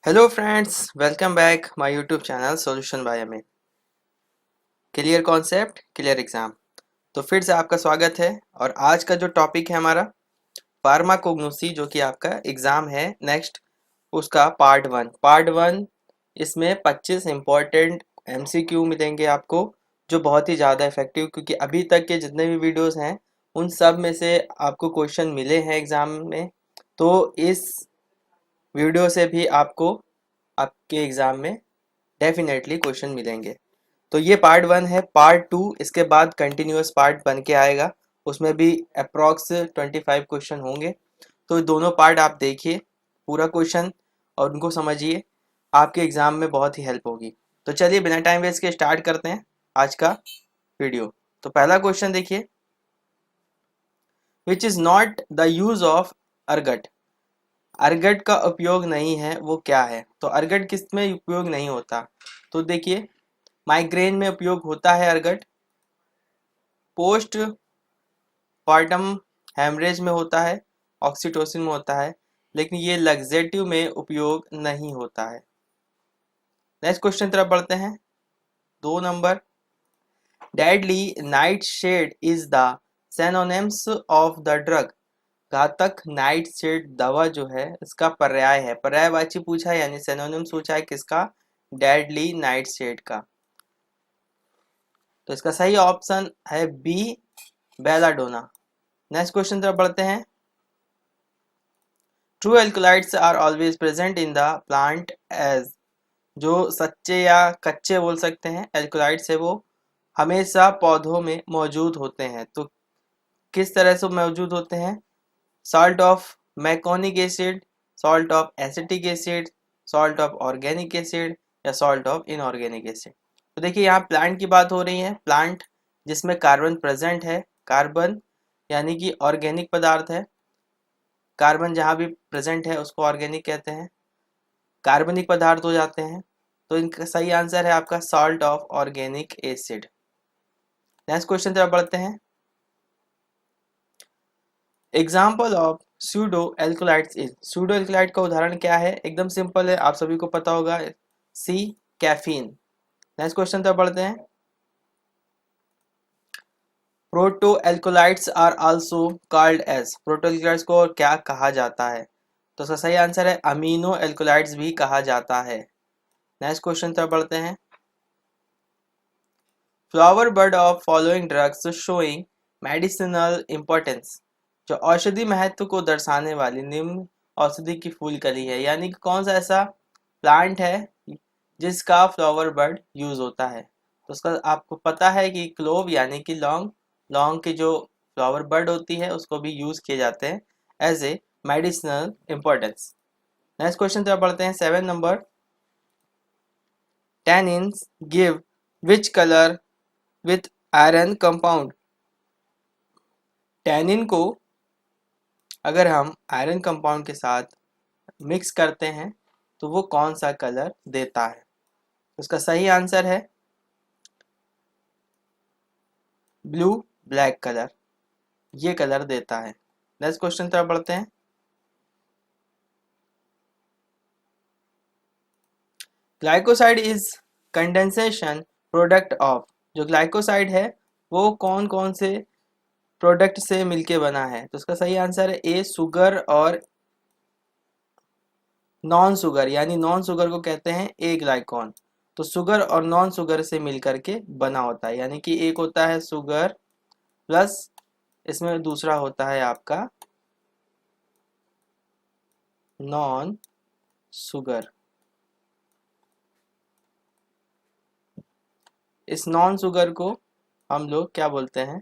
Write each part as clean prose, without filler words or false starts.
Hello friends, welcome back my YouTube channel solution bye MA. Clear concept clear exam. तो फिर से आपका स्वागत है। और आज का जो टॉपिक है हमारा फार्माकोग्नोसी, जो कि आपका एग्जाम है नेक्स्ट, उसका पार्ट वन। इसमें 25 इंपॉर्टेंट एमसीक्यू मिलेंगे आपको, जो बहुत ही ज़्यादा इफेक्टिव, क्योंकि अभी तक के जितने भी वीडियोस हैं उन सब में से आपको क्वेश्चन मिले हैं एग्जाम में। तो इस वीडियो से भी आपको आपके एग्जाम में डेफिनेटली क्वेश्चन मिलेंगे। तो ये पार्ट वन है। पार्ट टू इसके बाद कंटिन्यूअस पार्ट बन के आएगा, उसमें भी अप्रॉक्स 25 क्वेश्चन होंगे। तो दोनों पार्ट आप देखिए पूरा क्वेश्चन और उनको समझिए, आपके एग्जाम में बहुत ही हेल्प होगी। तो चलिए बिना टाइम वेस्ट के स्टार्ट करते हैं आज का वीडियो। तो पहला क्वेश्चन देखिए, which is not the use of ergot. Ergot का उपयोग नहीं है वो क्या है? तो अर्गट किस में उपयोग नहीं होता? तो देखिए, माइग्रेन में उपयोग होता है अर्गट, पोस्ट पार्टम हेमरेज में होता है, ऑक्सीटोसिन में होता है, लेकिन ये लग्जेटिव में उपयोग नहीं होता है। नेक्स्ट क्वेश्चन तरफ बढ़ते हैं। 2 number, deadly nightshade is the synonyms of the drug. घातक नाइट शेड दवा जो है इसका पर्याय है, पर्यायवाची पूछा है, यानी सिनोनिम्स पूछा है किसका? डेडली नाइट शेड का। तो इसका सही ऑप्शन है बी, बेलाडोना। नेक्स्ट क्वेश्चन तरफ बढ़ते हैं। True alkaloids are always present in the plant as. जो सच्चे या कच्चे बोल सकते हैं एल्कोलाइड्स है, वो हमेशा पौधों में मौजूद होते हैं। तो किस तरह से मौजूद होते हैं? Salt of meconic acid, salt of acetic acid, salt of organic acid, या सॉल्ट ऑफ इनऑर्गेनिक एसिड। तो देखिए यहाँ प्लांट की बात हो रही है, प्लांट जिसमें कार्बन प्रेजेंट है, कार्बन यानी कि ऑर्गेनिक पदार्थ है। कार्बन जहाँ भी प्रेजेंट है उसको ऑर्गेनिक कहते हैं, कार्बनिक पदार्थ हो जाते हैं। तो इनका सही आंसर है आपका salt of organic acid. Next question तरफ बढ़ते हैं। Example of pseudo alkaloids is. Pseudo alkaloid का उदाहरण क्या है? एकदम सिंपल है, आप सभी को पता होगा, सी, कैफीन। नेक्स्ट क्वेश्चन तरफ बढ़ते हैं। Proto alkaloids are also called as. Proto alkaloids को और क्या कहा जाता है? तो इसका सही आंसर है अमीनो एल्कोलाइट्स भी कहा जाता है। नेक्स्ट क्वेश्चन तरफ बढ़ते हैं। Flower bird of following drugs showing medicinal importance. जो औषधि महत्व को दर्शाने वाली निम्न औषधि की फूल कली है, यानी कि कौन सा ऐसा प्लांट है जिसका फ्लावर बर्ड यूज होता है? तो उसका आपको पता है कि क्लोव यानी कि लौंग, लौंग की जो फ्लावर बर्ड होती है उसको भी यूज किए जाते हैं as a medicinal importance. Next question तरफ बढ़ते हैं। 7 number, tannins give which color with iron compound। Tannin को अगर हम आयरन कंपाउंड के साथ मिक्स करते हैं तो वो कौन सा कलर देता है? उसका सही आंसर है ब्लू ब्लैक कलर, ये कलर देता है। नेक्स्ट क्वेश्चन तरफ बढ़ते हैं। Glycoside is condensation product of. जो ग्लाइकोसाइड है वो कौन कौन से प्रोडक्ट से मिलके बना है? तो उसका सही आंसर है ए, शुगर और नॉन शुगर, यानी नॉन शुगर को कहते हैं ए ग्लाइकॉन। तो शुगर और नॉन शुगर से मिलकर के बना होता है, यानी कि एक होता है शुगर प्लस इसमें दूसरा होता है आपका नॉन शुगर। इस नॉन शुगर को हम लोग क्या बोलते हैं?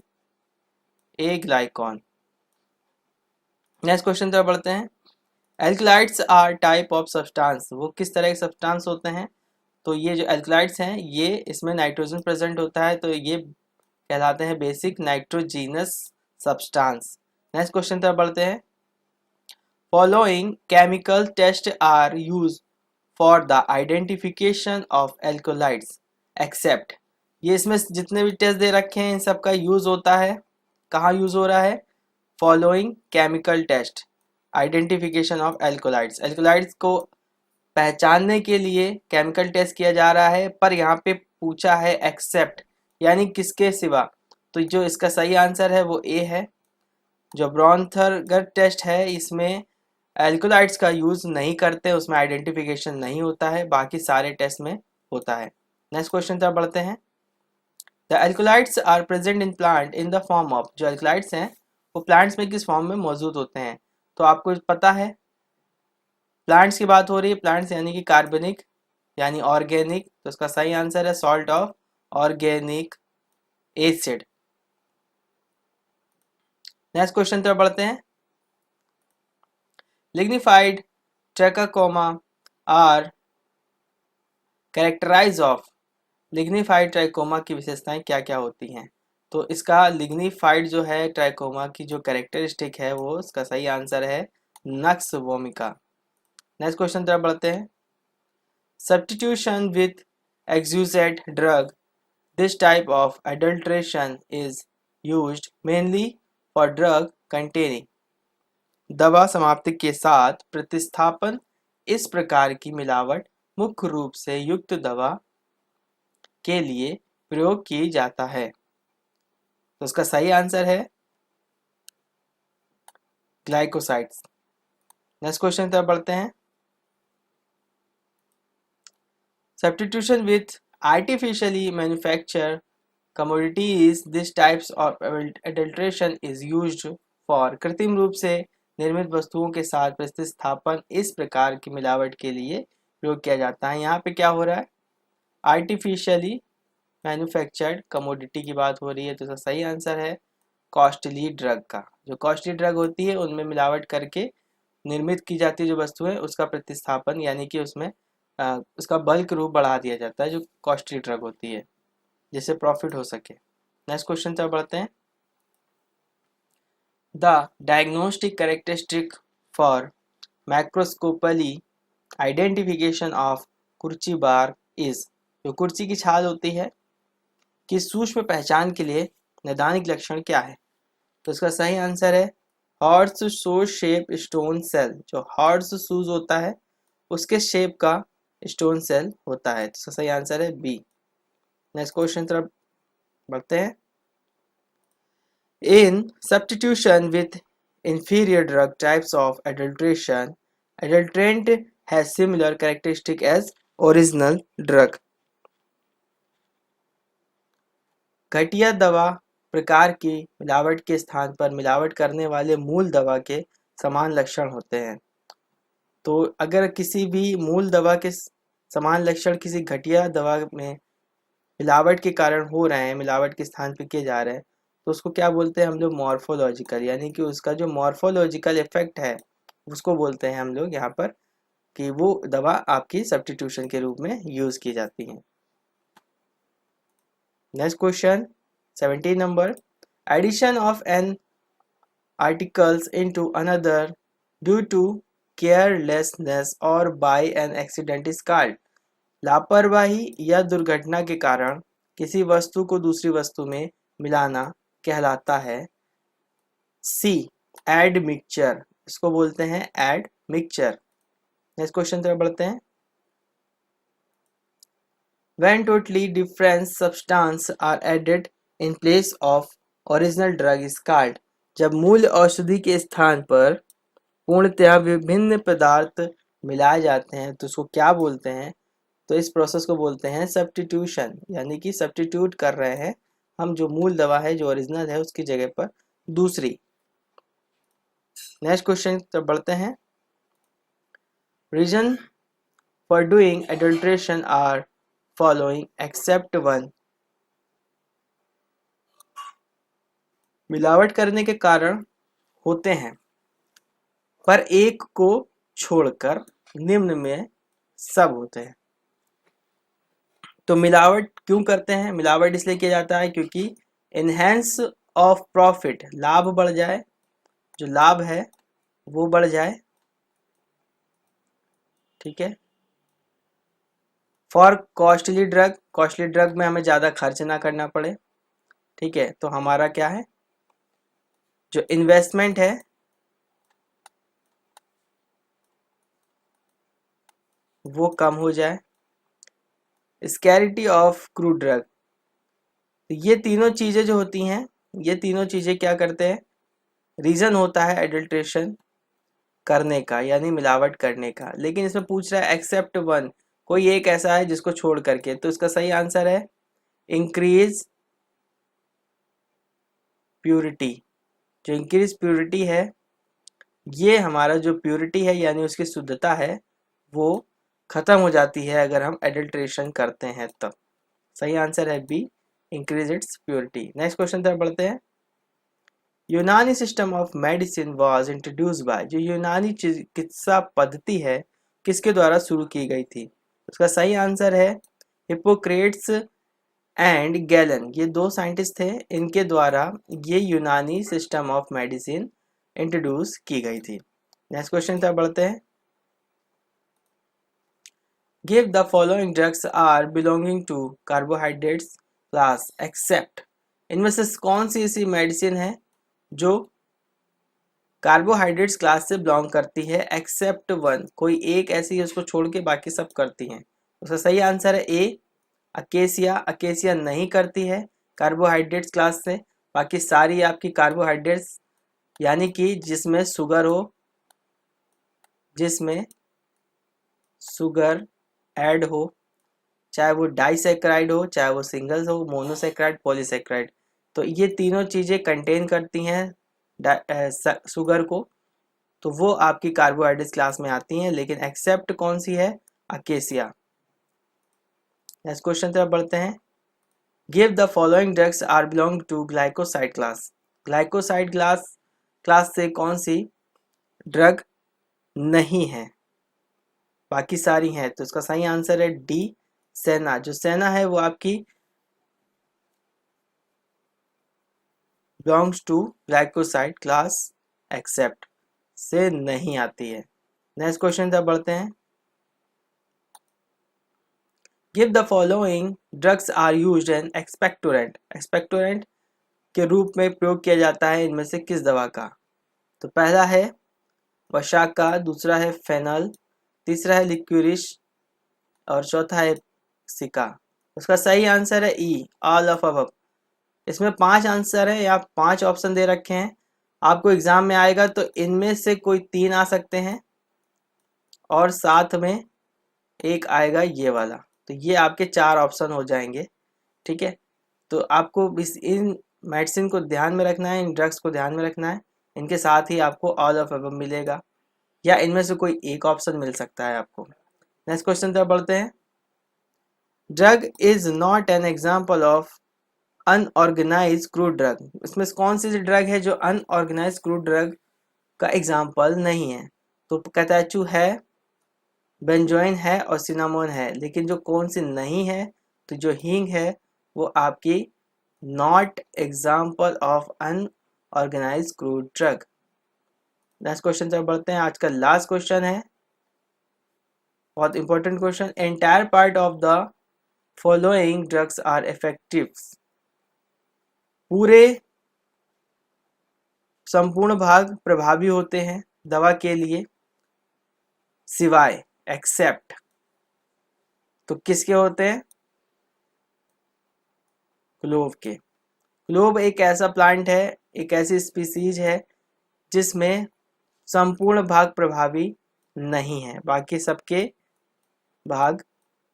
ए ग्लाइकॉन। नेक्स्ट क्वेश्चन तरफ बढ़ते हैं। एल्कलाइड्स आर टाइप ऑफ सब्सटेंस। वो किस तरह के सब्सटेंस होते हैं? तो ये जो एल्कलाइड्स हैं ये इसमें नाइट्रोजन प्रेजेंट होता है, तो ये कहलाते हैं basic nitrogenous substance. Next question तरफ बढ़ते हैं। Following chemical test are use for the identification of alkaloids except. ये इसमें जितने भी टेस्ट दे रखे हैं इन सब का यूज होता है, कहाँ यूज हो रहा है? Following chemical test identification of alkaloids. Alkaloids को पहचानने के लिए केमिकल टेस्ट किया जा रहा है, पर यहाँ पे पूछा है एक्सेप्ट यानी किसके सिवा, तो जो इसका सही आंसर है वो ए है। जो ब्रॉन्थरगर टेस्ट है इसमें एल्कोलाइट्स का यूज़ नहीं करते, उसमें आइडेंटिफिकेशन नहीं होता है, बाकी सारे टेस्ट में होता है। नेक्स्ट क्वेश्चन तरफ बढ़ते हैं। The alkaloids are present in plant in the form of, जो एल्कोलाइट्स हैं वो प्लांट्स में किस फॉर्म में मौजूद होते हैं, तो आपको पता है प्लांट्स की बात हो रही है, प्लांट्स यानी कि कार्बनिक यानी ऑर्गेनिक, तो इसका सही आंसर है salt of organic acid. Next question तरफ बढ़ते हैं। Lignified trichoma are characterise of, lignified trichoma की विशेषताएं क्या क्या होती हैं, तो इसका लिग्निफाइड जो है ट्राइकोमा की जो कैरेक्टरिस्टिक है वो इसका सही आंसर है नक्स वोमिका। नेक्स्ट क्वेश्चन तरफ बढ़ते हैं। Substitution with exhausted drug, this type of adulteration is used mainly for drug containing, दवा समाप्ति के साथ प्रतिस्थापन, इस प्रकार की मिलावट मुख्य रूप से युक्त दवा के लिए प्रयोग की जाता है, तो उसका सही आंसर है ग्लाइकोसाइड्स। नेक्स्ट क्वेश्चन तरफ बढ़ते हैं। Substitution with artificially manufacture commodities, this types of adulteration is used for, कृत्रिम रूप से निर्मित वस्तुओं के साथ प्रतिस्थापन इस प्रकार की मिलावट के लिए प्रयोग किया जाता है। यहाँ पे क्या हो रहा है, आर्टिफिशियली मैन्युफैक्चर्ड कमोडिटी की बात हो रही है, तो इसका सही आंसर है कॉस्टली ड्रग का। जो कॉस्टली ड्रग होती है उनमें मिलावट करके निर्मित की जाती है जो वस्तु है उसका प्रतिस्थापन यानी कि उसमें उसका बल्क रूप बढ़ा दिया जाता है, जो कॉस्टली ड्रग होती है जिससे प्रॉफिट हो सके। नेक्स्ट क्वेश्चन तरफ बढ़ते हैं। The diagnostic characteristic for macroscopically identification of kurchi bark is, जो कुर्ची की छाल होती है कि सूक्ष्म पहचान के लिए नैदानिक लक्षण क्या है, तो इसका सही आंसर है horseshoe shape stone cell, जो हॉर्स शूज होता है उसके शेप का स्टोन सेल होता है, तो इसका सही आंसर है बी। नेक्स्ट क्वेश्चन तरफ बढ़ते हैं। In substitution with inferior drug types of adulteration, adulterant has similar characteristic as original drug. घटिया दवा प्रकार की मिलावट के स्थान पर मिलावट करने वाले मूल दवा के समान लक्षण होते हैं, तो अगर किसी भी मूल दवा के समान लक्षण किसी घटिया दवा में मिलावट के कारण हो रहे हैं, मिलावट के स्थान पर किए जा रहे हैं, तो उसको क्या बोलते हैं हम लोग मॉर्फोलॉजिकल, यानी कि उसका जो मॉर्फोलॉजिकल इफेक्ट है उसको बोलते हैं हम लोग यहाँ पर कि वो दवा आपकी सब्स्टिट्यूशन के रूप में यूज की जाती है। Next question 17 number, addition of an articles into another due to carelessness और by an accident is called, लापरवाही या दुर्घटना के कारण किसी वस्तु को दूसरी वस्तु में मिलाना कहलाता है सी एड मिक्सचर, इसको बोलते हैं एड मिक्सचर। नेक्स्ट क्वेश्चन तरफ बढ़ते हैं। When totally different substance are added in place of original drug is called, जब मूल औषधि के स्थान पर पूर्णतः विभिन्न पदार्थ मिलाए जाते हैं तो उसको क्या बोलते हैं, तो इस प्रोसेस को बोलते हैं सब्स्टिट्यूशन, यानी कि सब्स्टिट्यूट कर रहे हैं हम जो मूल दवा है जो ओरिजिनल है उसकी जगह पर दूसरी। नेक्स्ट क्वेश्चन तब बढ़ते हैं। Reason for doing adulteration are following except one, मिलावट करने के कारण होते हैं पर एक को छोड़कर निम्न में सब होते हैं। तो मिलावट क्यों करते हैं, मिलावट इसलिए किया जाता है क्योंकि इनहेंस ऑफ प्रॉफिट, लाभ बढ़ जाए, जो लाभ है वो बढ़ जाए, ठीक है। For costly drug, costly drug में हमें ज़्यादा खर्च ना करना पड़े, ठीक है, तो हमारा क्या है जो इन्वेस्टमेंट है वो कम हो जाए। स्कैरिटी ऑफ क्रूड ड्रग, ये तीनों चीज़ें जो होती हैं, ये तीनों चीज़ें क्या करते हैं, रीज़न होता है एडल्ट्रेशन करने का, यानी मिलावट करने का। लेकिन इसमें पूछ रहा है एक्सेप्ट वन, कोई एक ऐसा है जिसको छोड़ करके, तो इसका सही आंसर है इंक्रीज प्योरिटी। जो इंक्रीज प्योरिटी है, ये हमारा जो प्योरिटी है यानी उसकी शुद्धता है वो ख़त्म हो जाती है अगर हम एडल्ट्रेशन करते हैं तब। सही आंसर है B, increase its purity. Next question तरफ बढ़ते हैं। Unani system of medicine was introduce by, जो यूनानी चिकित्सा पद्धति है किसके द्वारा शुरू की गई थी? उसका सही आंसर है हिप्पोक्रेट्स एंड गैलन, ये दो साइंटिस्ट थे, इनके द्वारा ये यूनानी सिस्टम ऑफ मेडिसिन इंट्रोड्यूस की गई थी। नेक्स्ट क्वेश्चन तरफ बढ़ते हैं। Give the following drugs are belonging to carbohydrates class except, इनमें से कौन सी ऐसी मेडिसिन है जो कार्बोहाइड्रेट्स क्लास से बिलोंग करती है एक्सेप्ट वन, कोई एक ऐसी है उसको छोड़ के बाकी सब करती हैं? उसका सही आंसर है ए, अकेसिया। अकेसिया नहीं करती है कार्बोहाइड्रेट्स क्लास से, बाकी सारी आपकी कार्बोहाइड्रेट्स यानी कि जिसमें शुगर ऐड हो, चाहे वो डाइसैक्राइड हो, चाहे वो सिंगल्स हो, मोनोसैक्राइड, पॉलीसैक्राइड, तो ये तीनों चीज़ें कंटेन करती हैं शुगर को, तो वो आपकी कार्बोहाइड्रेट्स क्लास में आती हैं। लेकिन एक्सेप्ट कौन सी है? अकेसिया। नेक्स्ट क्वेश्चन तरफ बढ़ते हैं। Give the following drugs are belong to glycoside class, glycoside class से कौन सी ड्रग नहीं है? बाकी सारी हैं, तो इसका सही आंसर है डी, सेना। जो सेना है वो आपकी belongs to glycoside class except से नहीं आती है। नेक्स्ट क्वेश्चन तक बढ़ते हैं। Give the following drugs are used an expectorant, expectorant के रूप में प्रयोग किया जाता है इनमें से किस दवा का? तो पहला है वशाका, दूसरा है फेनल, तीसरा है लिक्यूरिश और चौथा है सिका। उसका सही आंसर है ई, ऑल ऑफ अबव। इसमें 5 आंसर है या 5 ऑप्शन दे रखे हैं, आपको एग्जाम में आएगा तो इनमें से कोई 3 आ सकते हैं और साथ में एक आएगा ये वाला, तो ये आपके 4 ऑप्शन हो जाएंगे। ठीक है, तो आपको इन मेडिसिन को ध्यान में रखना है, इन ड्रग्स को ध्यान में रखना है, इनके साथ ही आपको ऑल ऑफ अबव मिलेगा या इनमें से कोई एक ऑप्शन मिल सकता है आपको। नेक्स्ट क्वेश्चन तरफ बढ़ते हैं। Drug is not an example of unorganise crude drug, इसमें कौन सी ड्रग है जो अनऑर्गेनाइज क्रूड ड्रग का एग्जाम्पल नहीं है? तो कैटाचू है, बेंजोइन है और सिनामोन है, लेकिन जो कौन सी नहीं है, तो जो हींग है वो आपकी not example of unorganise crude drug. Next question तरफ बढ़ते हैं। आज का लास्ट क्वेश्चन है, बहुत important question. Entire part of the following drugs are effective, पूरे संपूर्ण भाग प्रभावी होते हैं दवा के लिए सिवाय एक्सेप्ट, तो किसके होते हैं? क्लोव के। क्लोव एक ऐसा प्लांट है, एक ऐसी स्पीसीज है जिसमें संपूर्ण भाग प्रभावी नहीं है, बाकी सबके भाग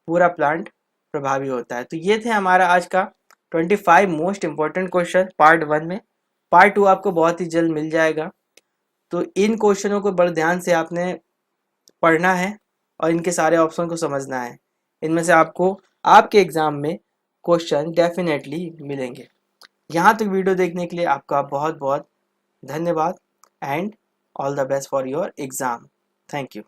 पूरा प्लांट प्रभावी होता है। तो ये थे हमारा आज का 25 मोस्ट इम्पोर्टेंट क्वेश्चन पार्ट 1 में। पार्ट 2 आपको बहुत ही जल्द मिल जाएगा, तो इन क्वेश्चनों को बड़े ध्यान से आपने पढ़ना है और इनके सारे ऑप्शन को समझना है। इनमें से आपको आपके एग्ज़ाम में क्वेश्चन डेफिनेटली मिलेंगे। यहाँ तक वीडियो देखने के लिए आपका बहुत बहुत धन्यवाद and all the best for your exam. Thank you.